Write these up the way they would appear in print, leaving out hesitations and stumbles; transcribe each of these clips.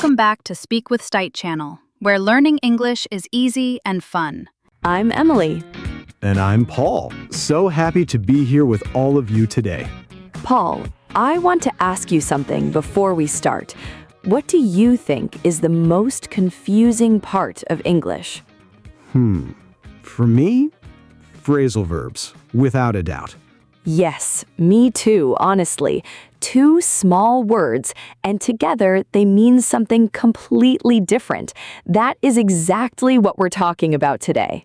Welcome back to Speak with Stite channel, where learning English is easy and fun. I'm Emily. And I'm Paul. So happy to be here with all of you today. Paul, I want to ask you something before we start. What do you think is the most confusing part of English? For me, phrasal verbs, without a doubt. Yes, me too, honestly. Two small words, and together they mean something completely different. That is exactly what we're talking about today.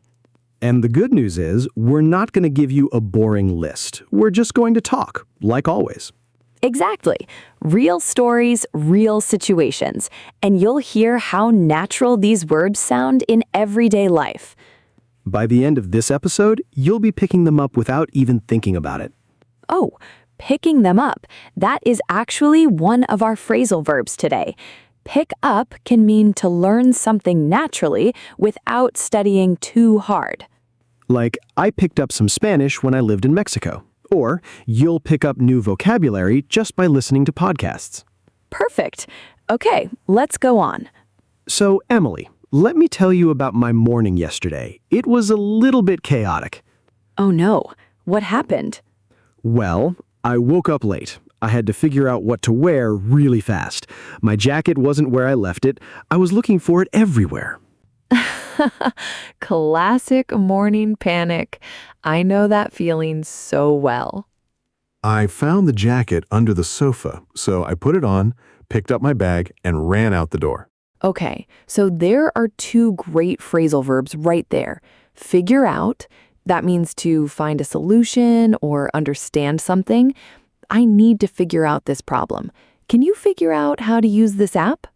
And the good news is, we're not going to give you a boring list. We're just going to talk, like always. Exactly. Real stories, real situations. And you'll hear how natural these words sound in everyday life. By the end of this episode, you'll be picking them up without even thinking about it. Oh, picking them up. That is actually one of our phrasal verbs today. Pick up can mean to learn something naturally without studying too hard. Like, I picked up some Spanish when I lived in Mexico. Or, you'll pick up new vocabulary just by listening to podcasts. Perfect. Okay, let's go on. So, Emily, let me tell you about my morning yesterday. It was a little bit chaotic. Oh no, what happened? Well, I woke up late. I had to figure out what to wear really fast. My jacket wasn't where I left it. I was looking for it everywhere. Classic morning panic. I know that feeling so well. I found the jacket under the sofa, so I put it on, picked up my bag, and ran out the door. Okay, so there are two great phrasal verbs right there. Figure out, that means to find a solution or understand something. I need to figure out this problem. Can you figure out how to use this app?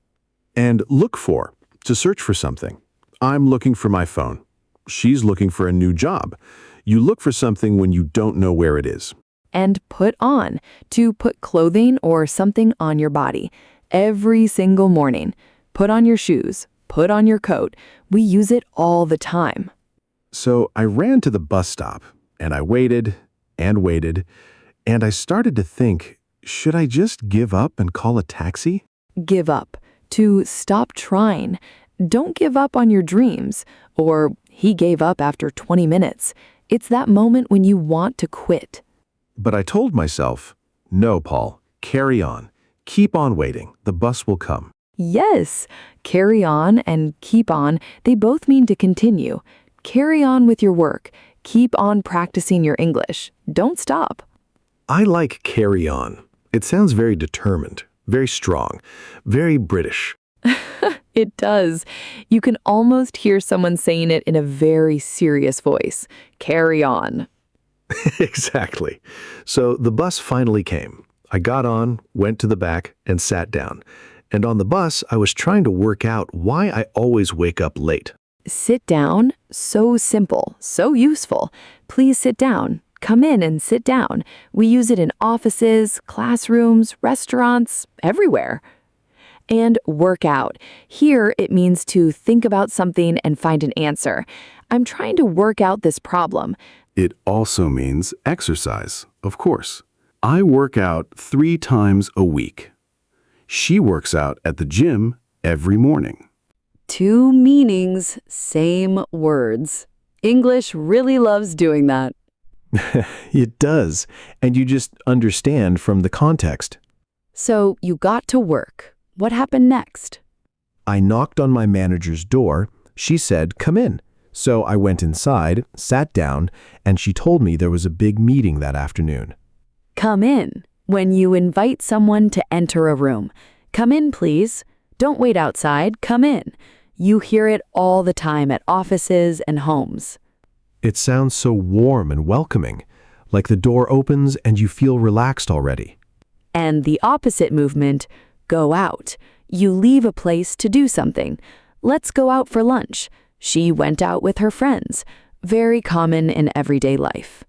And look for, to search for something. I'm looking for my phone. She's looking for a new job. You look for something when you don't know where it is. And put on, to put clothing or something on your body. Every single morning. Put on your shoes, put on your coat. We use it all the time. So I ran to the bus stop, and I waited, and I started to think, should I just give up and call a taxi? Give up, to stop trying. Don't give up on your dreams, or he gave up after 20 minutes. It's that moment when you want to quit. But I told myself, no, Paul, carry on. Keep on waiting. The bus will come. Yes, carry on and keep on, they both mean to continue. Carry on with your work. Keep on practicing your English. Don't stop. I like carry on. It sounds very determined, very strong, very British. It does. You can almost hear someone saying it in a very serious voice. Carry on. Exactly. So the bus finally came. I got on, went to the back, and sat down. And on the bus, I was trying to work out why I always wake up late. Sit down. So simple, so useful. Please sit down. Come in and sit down. We use it in offices, classrooms, restaurants, everywhere. And work out. Here, it means to think about something and find an answer. I'm trying to work out this problem. It also means exercise, of course. I work out 3 times a week. She works out at the gym every morning. Two meanings, same words. English really loves doing that. It does, and you just understand from the context. So you got to work. What happened next? I knocked on my manager's door. She said, "Come in." So I went inside, sat down, and she told me there was a big meeting that afternoon. Come in. When you invite someone to enter a room. Come in, please. Don't wait outside. Come in. You hear it all the time at offices and homes. It sounds so warm and welcoming, like the door opens and you feel relaxed already. And the opposite movement, go out. You leave a place to do something. Let's go out for lunch. She went out with her friends. Very common in everyday life.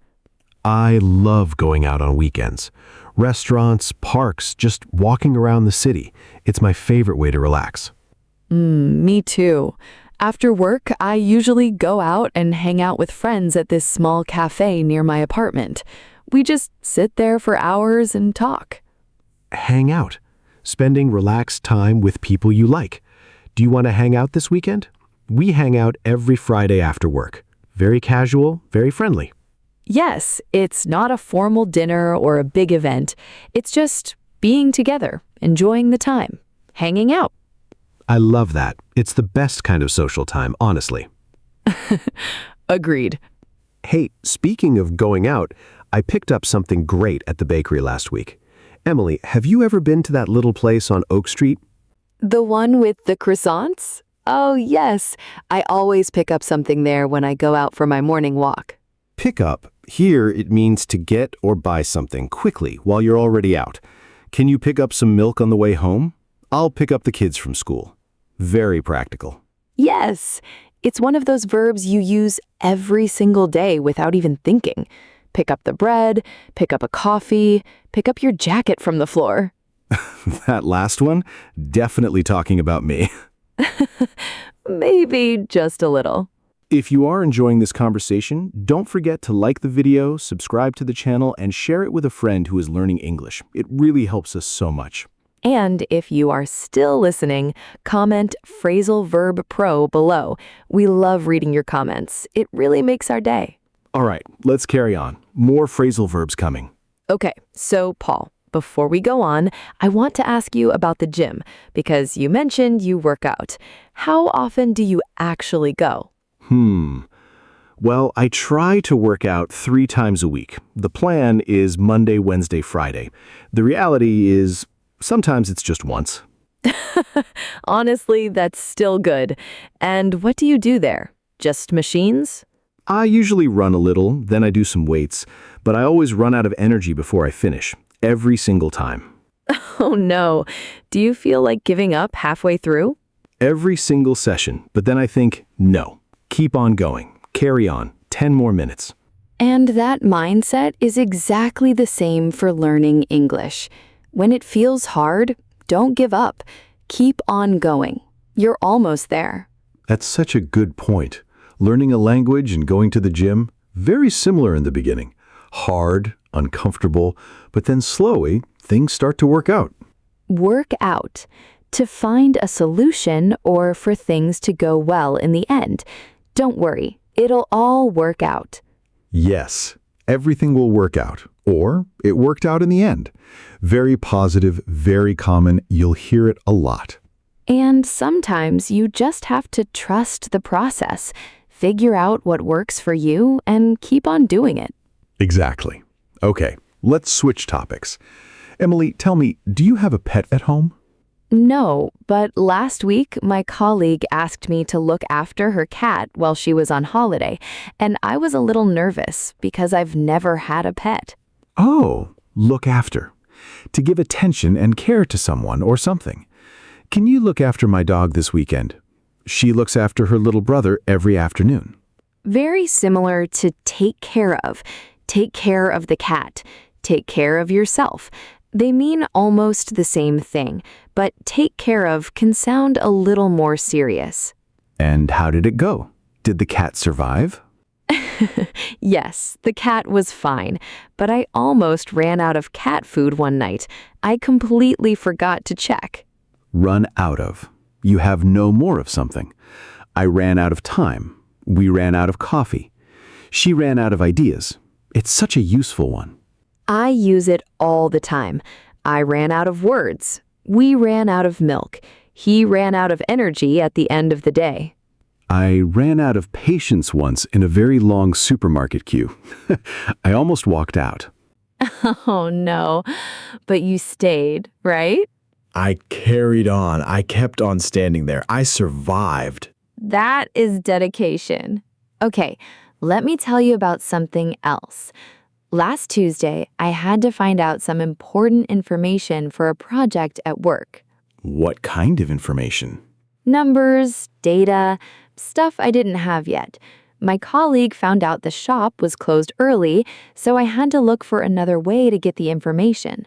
I love going out on weekends. Restaurants, parks, just walking around the city. It's my favorite way to relax. Me too. After work, I usually go out and hang out with friends at this small cafe near my apartment. We just sit there for hours and talk. Hang out. spending relaxed time with people you like. Do you want to hang out this weekend? We hang out every Friday after work. Very casual, very friendly. Yes, it's not a formal dinner or a big event. It's just being together, enjoying the time, hanging out. I love that. It's the best kind of social time, honestly. Agreed. Hey, speaking of going out, I picked up something great at the bakery last week. Emily, have you ever been to that little place on Oak Street? The one with the croissants? Oh, yes. I always pick up something there when I go out for my morning walk. Pick up. Here it means to get or buy something quickly while you're already out. Can you pick up some milk on the way home? I'll pick up the kids from school. Very practical. Yes. It's one of those verbs you use every single day without even thinking. Pick up the bread, pick up a coffee, pick up your jacket from the floor. That last one, definitely talking about me. Maybe just a little. If you are enjoying this conversation, don't forget to like the video, subscribe to the channel, and share it with a friend who is learning English. It really helps us so much. And if you are still listening, comment Phrasal Verb Pro below. We love reading your comments. It really makes our day. All right, let's carry on. More phrasal verbs coming. Okay, so Paul, before we go on, I want to ask you about the gym because you mentioned you work out. How often do you actually go? Well, I try to work out 3 times a week. The plan is Monday, Wednesday, Friday. The reality is sometimes it's just once. Honestly, that's still good. And what do you do there? Just machines? I usually run a little, then I do some weights, but I always run out of energy before I finish, every single time. Oh no. Do you feel like giving up halfway through? Every single session, but then I think, no, keep on going, carry on, 10 more minutes. And that mindset is exactly the same for learning English. When it feels hard, don't give up. Keep on going. You're almost there. That's such a good point. Learning a language and going to the gym, very similar in the beginning. Hard, uncomfortable, but then slowly, things start to work out. Work out. To find a solution or for things to go well in the end. Don't worry, it'll all work out. Yes, everything will work out. Or it worked out in the end. Very positive, very common. You'll hear it a lot. And sometimes you just have to trust the process. Figure out what works for you and keep on doing it. Exactly. Okay, let's switch topics. Emily, tell me, do you have a pet at home? No, but last week my colleague asked me to look after her cat while she was on holiday, and I was a little nervous because I've never had a pet. Oh, look after. To give attention and care to someone or something. Can you look after my dog this weekend? She looks after her little brother every afternoon. Very similar to take care of. Take care of the cat. Take care of yourself. They mean almost the same thing, but take care of can sound a little more serious. And how did it go? Did the cat survive? Yes, the cat was fine, but I almost ran out of cat food one night. I completely forgot to check. Run out of. You have no more of something. I ran out of time. We ran out of coffee. She ran out of ideas. It's such a useful one. I use it all the time. I ran out of words. We ran out of milk. He ran out of energy at the end of the day. I ran out of patience once in a very long supermarket queue. I almost walked out. Oh no, but you stayed, right? I carried on. I kept on standing there. I survived. That is dedication. Okay, let me tell you about something else. Last Tuesday, I had to find out some important information for a project at work. What kind of information? Numbers, data, stuff I didn't have yet. My colleague found out the shop was closed early, so I had to look for another way to get the information.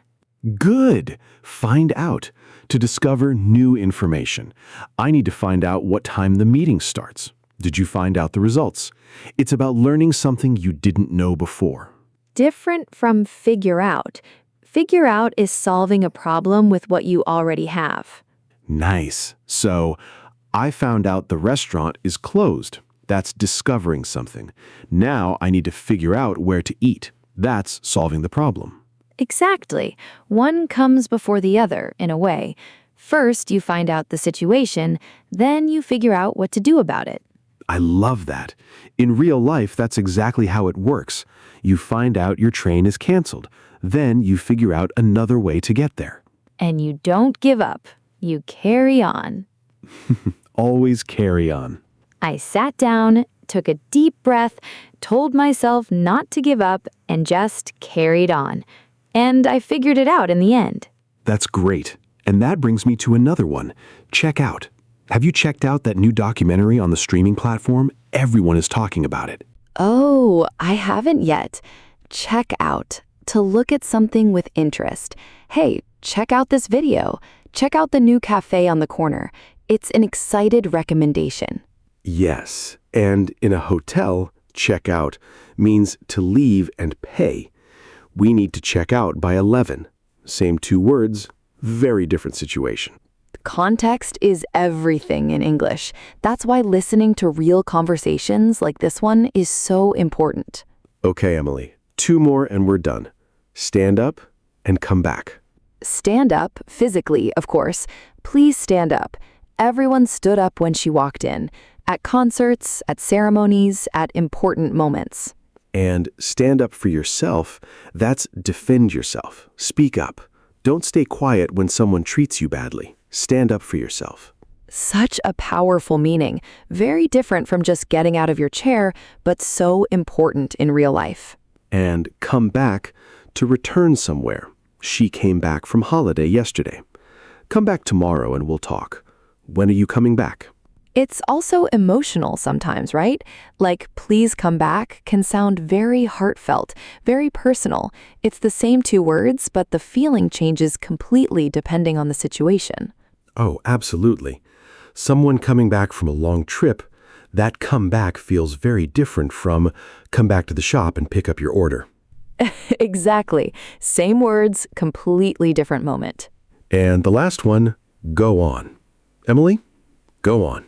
Good. Find out. To discover new information. I need to find out what time the meeting starts. Did you find out the results? It's about learning something you didn't know before. Different from figure out. Figure out is solving a problem with what you already have. Nice. So, I found out the restaurant is closed. That's discovering something. Now I need to figure out where to eat. That's solving the problem. Exactly. One comes before the other, in a way. First, you find out the situation, then you figure out what to do about it. I love that. In real life, that's exactly how it works. You find out your train is canceled. Then you figure out another way to get there. And you don't give up. You carry on. Always carry on. I sat down, took a deep breath, told myself not to give up, and just carried on. And I figured it out in the end. That's great. And that brings me to another one. Check out. Have you checked out that new documentary on the streaming platform? Everyone is talking about it. Oh, I haven't yet. Check out. To look at something with interest. Hey, check out this video. Check out the new cafe on the corner. It's an excited recommendation. Yes, and in a hotel, check out means to leave and pay. We need to check out by 11. Same two words, very different situation. Context is everything in English. That's why listening to real conversations like this one is so important. Okay, Emily, 2 more and we're done. Stand up and come back. Stand up, physically, of course. Please stand up. Everyone stood up when she walked in. At concerts, at ceremonies, at important moments. And stand up for yourself, that's defend yourself. Speak up. Don't stay quiet when someone treats you badly. Stand up for yourself. Such a powerful meaning. Very different from just getting out of your chair, but so important in real life. And come back to return somewhere. She came back from holiday yesterday. Come back tomorrow and we'll talk. When are you coming back? It's also emotional sometimes, right? Like, please come back can sound very heartfelt, very personal. It's the same 2 words, but the feeling changes completely depending on the situation. Oh, absolutely. Someone coming back from a long trip, that come back feels very different from come back to the shop and pick up your order. Exactly. Same words, completely different moment. And the last one, go on. Emily, go on.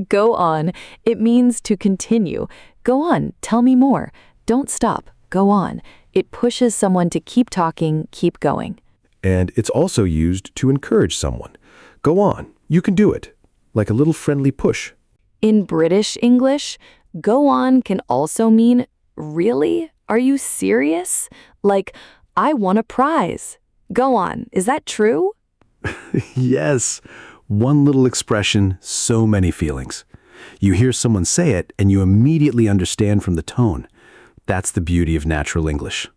Go on. It means to continue. Go on. Tell me more. Don't stop. Go on. It pushes someone to keep talking, keep going. And it's also used to encourage someone. Go on. You can do it. Like a little friendly push. In British English, go on can also mean, really? Are you serious? Like, I won a prize. Go on. Is that true? Yes. One little expression, so many feelings. You hear someone say it and you immediately understand from the tone. That's the beauty of natural English.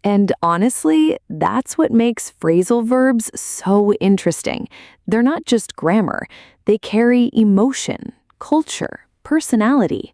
And honestly, that's what makes phrasal verbs so interesting. They're not just grammar. They carry emotion, culture, personality.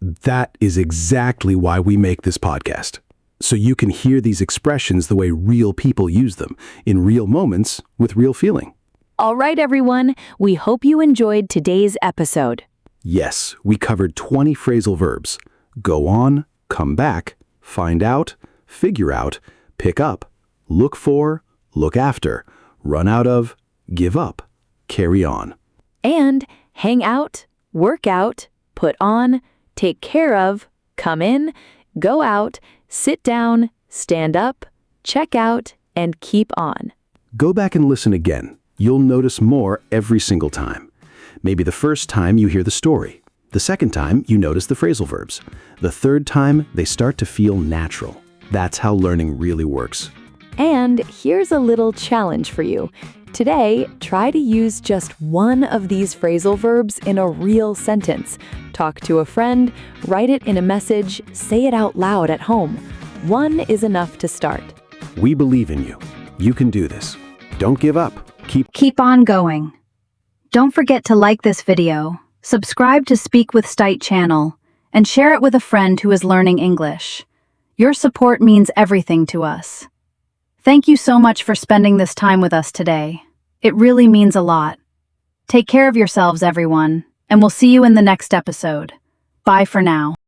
That is exactly why we make this podcast. So you can hear these expressions the way real people use them, in real moments, with real feeling. All right, everyone. We hope you enjoyed today's episode. Yes, we covered 20 phrasal verbs. Go on, come back, find out, figure out, pick up, look for, look after, run out of, give up, carry on. And hang out, work out, put on, take care of, come in, go out, sit down, stand up, check out, and keep on. Go back and listen again. You'll notice more every single time. Maybe the first time you hear the story. The second time, you notice the phrasal verbs. The third time, they start to feel natural. That's how learning really works. And here's a little challenge for you. Today, try to use just one of these phrasal verbs in a real sentence. Talk to a friend, write it in a message, say it out loud at home. One is enough to start. We believe in you. You can do this. Don't give up. Keep on going. Don't forget to like this video, subscribe to Speak with Stite channel, and share it with a friend who is learning English. Your support means everything to us. Thank you so much for spending this time with us today. It really means a lot. Take care of yourselves, everyone, and we'll see you in the next episode. Bye for now.